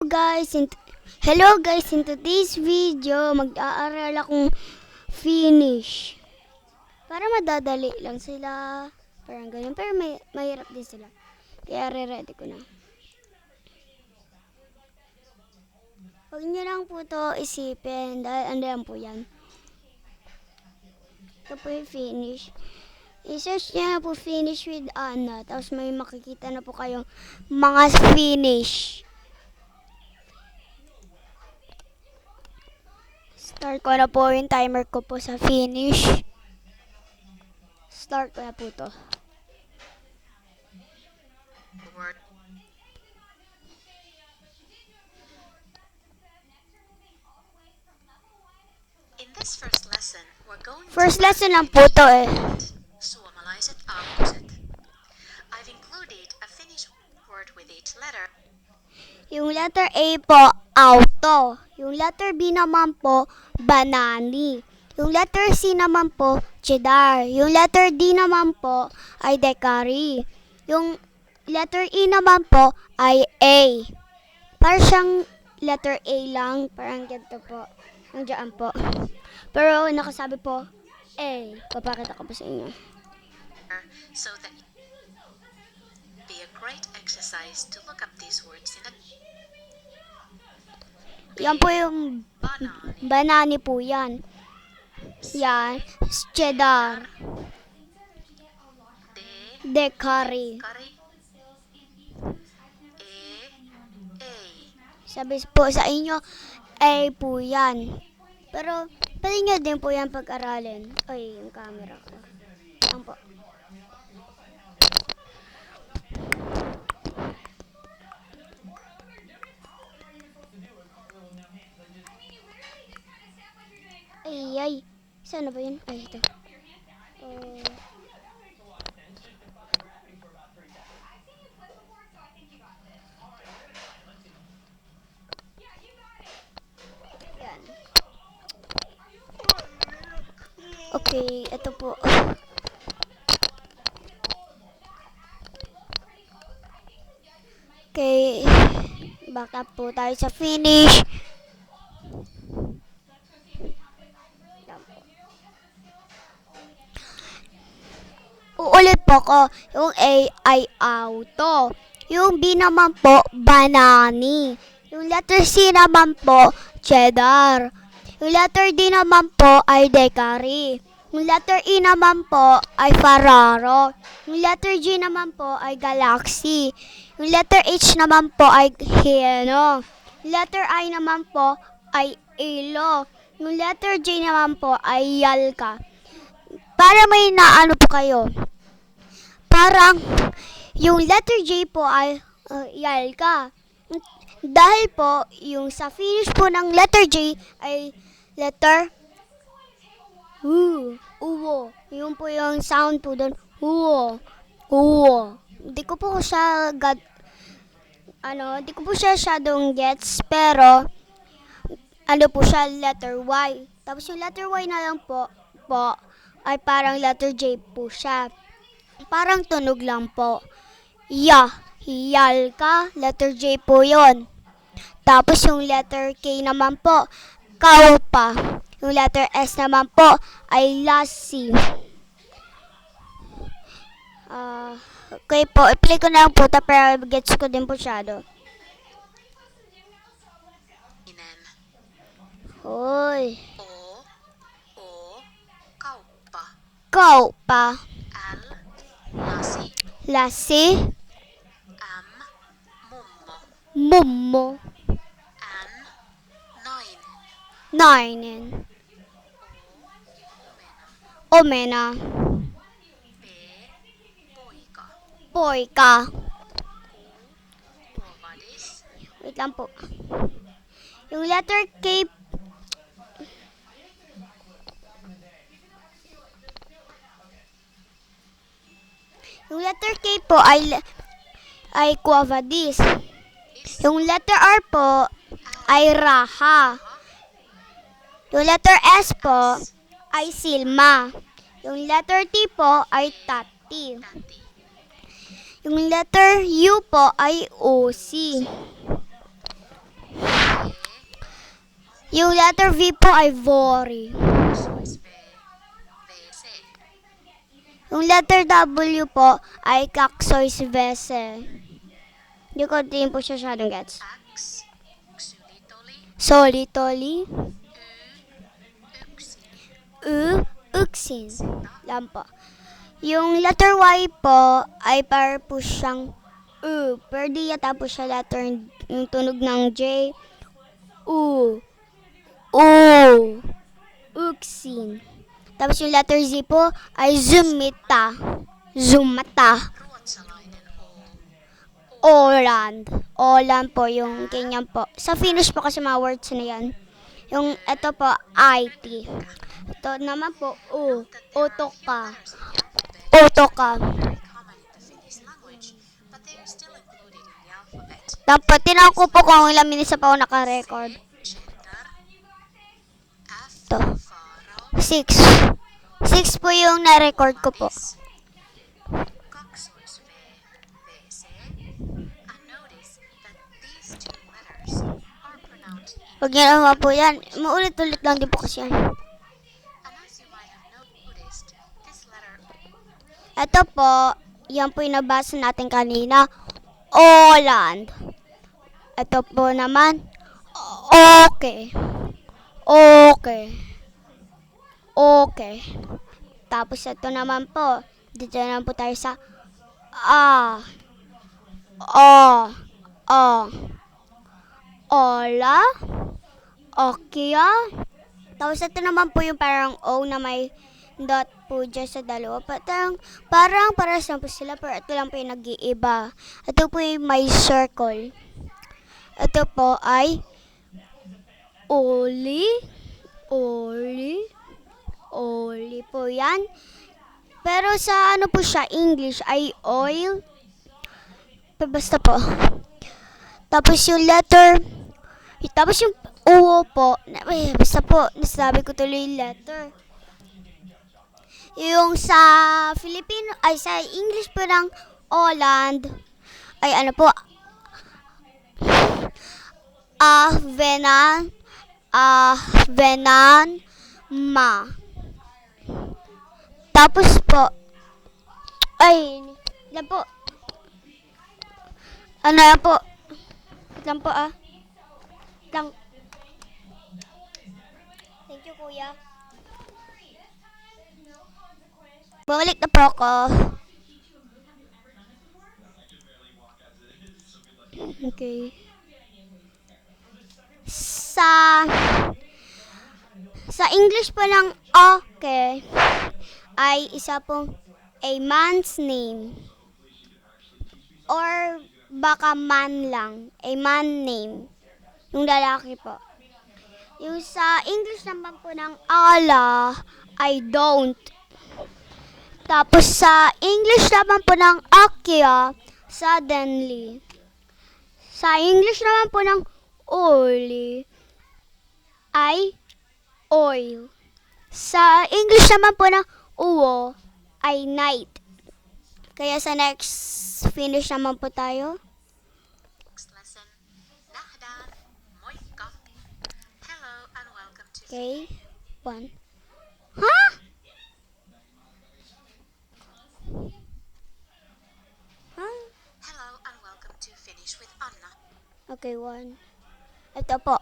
Hello guys, in today's video, mag-aaral akong Finnish. Para madadali lang sila, parang ganyan, pero mahirap din sila. Kaya re-ready ko na. Huwag niyo lang po to isipin, dahil andiyan po yan. Ito po yung Finnish. I-search niyo na po Finnish with Anna, tapos may makikita na po kayong mga Finnish. Start ko na po yung timer ko po sa Finnish. Start ko na po to. In this first lesson, we're going First to lesson lang po to eh. suomalaiset aamuset. I've included a Finnish word with each letter. Yung letter A po, auto. Yung letter B naman po, banani. Yung letter C naman po, cheddar. Yung letter D naman po, ay dekari. Yung letter E naman po, ay A. Parang siyang letter A lang, parang ganito po. Nandiyan po. Pero nakasabi po, A. Papakita ko po sa inyo. So that be a great exercise to look up these words in a Yan po yung banani. banani po yan. Yan, cheddar, De dekari. kari. A. Sabi po sa inyo, A po yan. Pero, pwede nyo din po yan pag-aralin. Ay, yung camera ko. Yan po. Ay. Saan na ba yun? Ay, ito. Oh. Yan. Okay, ito po. Okay, back up po tayo sa finish. Yan po. Uulit po ko. Yung A ay auto. Yung B naman po, banani. Yung letter C naman po, cheddar. Yung letter D naman po ay dekari. Yung letter E naman po ay Ferraro. Yung letter G naman po ay Galaxy. Yung letter H naman po ay Hieno. Yung letter I naman po ay Ilo. Yung letter J naman po ay Yalka. Para may naano po kayo. Parang yung letter J po ay Yalka. Dahil po yung sa finish po ng letter J ay letter uwo. Yun po yung sound po doon. Uwo. Hindi ko po siya shadow gets, pero ano po siya, letter Y. Tapos yung letter Y na lang po ay parang letter J po siya. Parang tunog lang po. Hiyal ka, letter J po yon. Tapos yung letter K naman po, kaupa. Yung letter S naman po ay lassi. Okay po, i-play ko na lang po ito, pero gets ko din po shadow. Inen. Hoy. O. Kauppa. Kaupa. L. Lasi. Lassi. M. Mummo. Mummo. N. Nain. Nainen. Omena. P. Poika. Poika. Rovadis. Wait lang po. Yung letter K. Yung letter K po ay Quavadis. Yung letter R po ay Raha. Yung letter S po ay Silma. Yung letter T po ay Tati. Tati. Yung letter U po ay OC. Yung letter V po ay Vori. Coxois vese. Yung letter W po ay Caxois vese. Hindi ko din po siya masyadong gets. Ax. Xulitoli. Solitoli. Uxi. Uxin. Lang po. Yung letter Y po ay para po siyang pero di yata po siya letter yung tunog ng J. Uxin. Tapos yung letter Z po ay Zumita. Zumata. Ruotsalainen O. Oland po yung ganyan po. Sa Finnish po kasi mga words na yan. Yung ito po, IT. Ito naman po, Otoka. Otoka. Very common in the Finnish language, but they are still included in the alphabet. Dapat tinawag ko po kung ilang minutes pa ako naka-record. Gender. F. To. Faro. 6 po yung na-record ko po. Coxois vese. And notice that these two letters are pronounced in. Huwag niyo naman po yan. Maulit-ulit lang din po kasi yan. And as you might have noticed, this letter Ito po, yan po yung nabasa natin kanina. Oland. Ito po naman, okay. Okay. Tapos ito naman po, dito naman po tayo sa ola, okya. Tapos ito naman po yung parang O na may dot po dyan sa dalawa. Parang lang po sila, pero ito lang po yung nag-iiba. Ito po yung may circle. Ito po ay oli po yan. Pero sa ano po siya, English ay oil. Basta po. Tapos yung letter, tapos yung uwo po, basta po, nasabi ko tuloy yung letter. Yung sa Filipino, ay sa English po ng Holland, ay ano po, venan, ma. Tapos po, ay, yan po. Ano yan po? Lang po Lang. Thank you, kuya. Bumalik na po ako. Okay. Sa English po ng okay ay isa pong a man's name. Or baka man lang. A man name. Yung lalaki po. Yung sa English naman po ng Allah, I don't. Tapos sa English naman po ng Akia, suddenly. Sa English naman po ng oily, ay oil. Sa English naman po ng uwo, ay night. Kaya sa next finish naman po tayo. next lesson. Nähdään. Moikka. Hello and welcome to Okay, 1. Huh? Huh? Hello and welcome to Finish with Anna. Okay, 1. Ito po.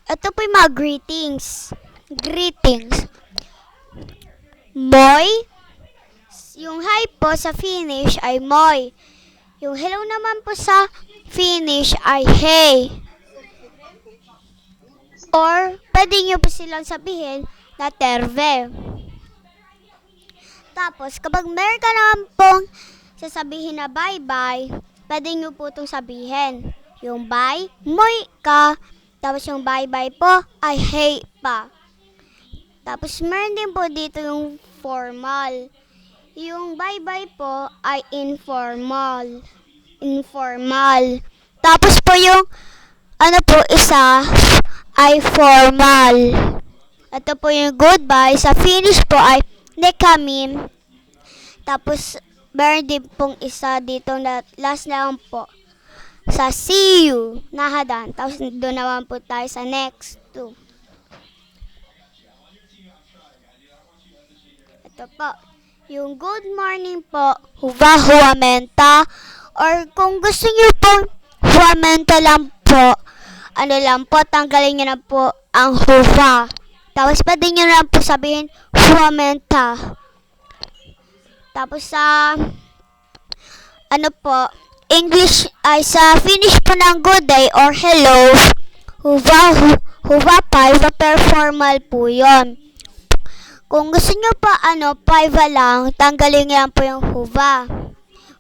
Ito po yung mga greetings. Greetings. Moy. Yung hi po sa Finnish ay moy. Yung hello naman po sa Finnish ay hey. Or, pwede nyo po silang sabihin na terve. Tapos, kapag meron ka naman pong sasabihin na bye-bye, pwede nyo po itong sabihin. Yung bye, moy ka. Tapos yung bye-bye po ay hey pa. Tapos, meron din po dito yung formal. Yung bye-bye po ay informal. Tapos po yung ano po isa ay formal. Ito po yung goodbye. Sa Finnish po ay nekamin. Tapos meron din pong isa dito na last na lang po. sa see you, nahadan. Tapos doon naman po tayo sa next to. Ito po, yung good morning po, huwa-huwamenta. Or kung gusto niyo po, huwamenta lang po. Ano lang po, tanggalin niyo na po ang huwa. Tapos pwede niyo lang po sabihin, huwamenta. Tapos sa, ano po, English ay sa finish po ng good day or hello, huwa paiva per formal po yun. Kung gusto nyo pa paiva lang, tanggalin nyo lang po yung huwa.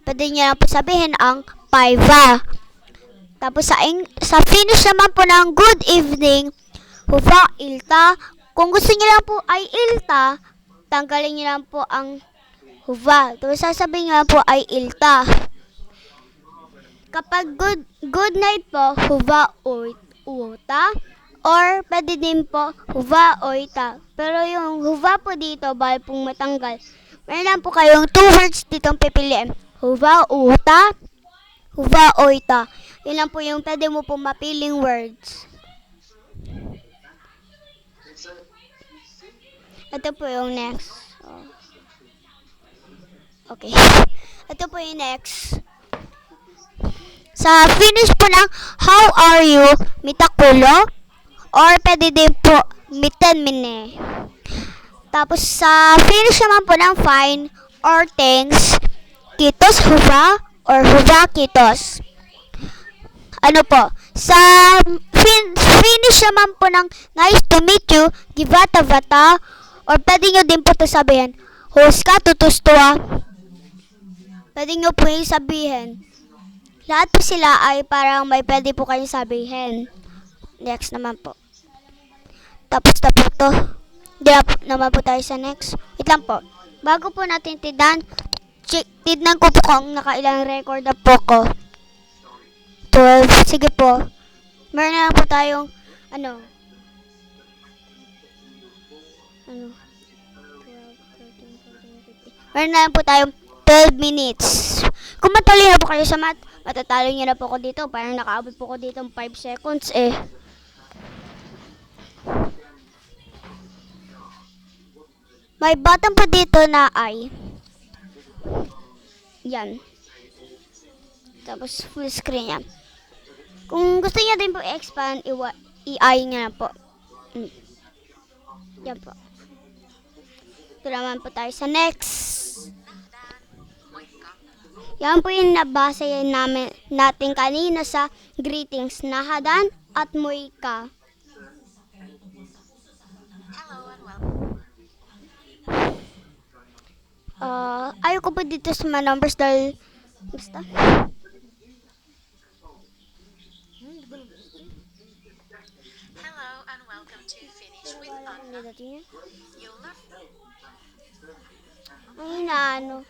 Pwede nyo lang po sabihin ang paiva. Tapos sa finish naman po ng good evening, huwa ilta. Kung gusto nyo lang po ay ilta, tanggalin nyo lang po ang huwa. Tapos sasabihin nyo lang po ay ilta. Kapag good night po, huwa uta. Or pwede din po, huwa oita. Pero yung huwa po dito, bawal pong matanggal. Meron lang po kayong 2 words ditong pipiliin. Huwa uta, huwa oita. Yun lang po yung pwede mo pong mapiling words. Ito po yung next. Okay. Ito po yung next. Sa finish po ng how are you, mitakulo. Or pwede din po, miten mine. Tapos sa finish naman po ng fine or thanks, kitos huwa or huwa kitos. Ano po, sa finish naman po ng nice to meet you, givata vata, or pwede nyo din po ito sabihin, huska tutustua. Pwede nyo po yung sabihin. Lahat po sila ay parang may pwede po kayong sabihin. Next naman po. Tapos na po to. Hindi naman po tayo sa next. Wait lang po. Bago po natin tignan ko po kung nakailang record na po ko. 12. Sige po. Meron na lang po tayong, 12, 13, 14, 15. Meron na lang po tayong 12 minutes. Kung matalino po kayo sa math, matatalo nyo na po ko dito. Parang nakaabot po ko dito 5 seconds eh. May button po dito na I. Yan. Tapos full screen yan. Kung gusto niya din po i-expand, i-I niya na po. Yan po. Ito naman po tayo sa next. Yan po yung nabasa natin kanina sa greetings. Nahadan at Moika. Hello and welcome. Ayoko po dito sa mga numbers dahil basta. Hello and welcome to Finish with Anna. You'll learn. Ay, naano.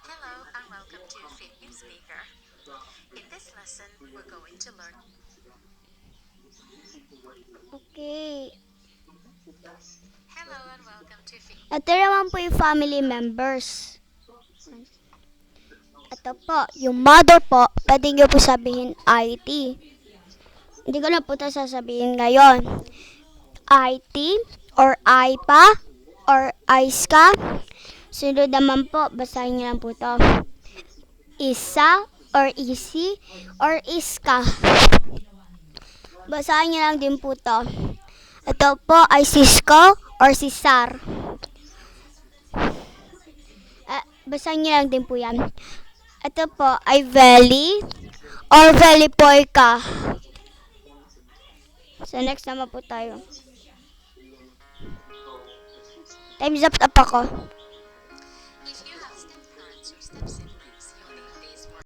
Hello and welcome to Finish Speaker. In this lesson, we're going to learn. Okay. Hello and welcome to Finish. Ito naman po yung family members. Ito po, yung mother po, pwede nyo po sabihin IT. Hindi ko na po ito sasabihin ngayon. IT or IPA or ISKA. Sunod naman po, basahin nyo lang po ito. Isa or ISI or ISKA. Basahin nyo lang din po ito. Ito po ay Cisco or Cisar. Basahin nyo lang din po yan. Ito po ay Veli or Velipoika. So next naman po tayo. Time's up ako.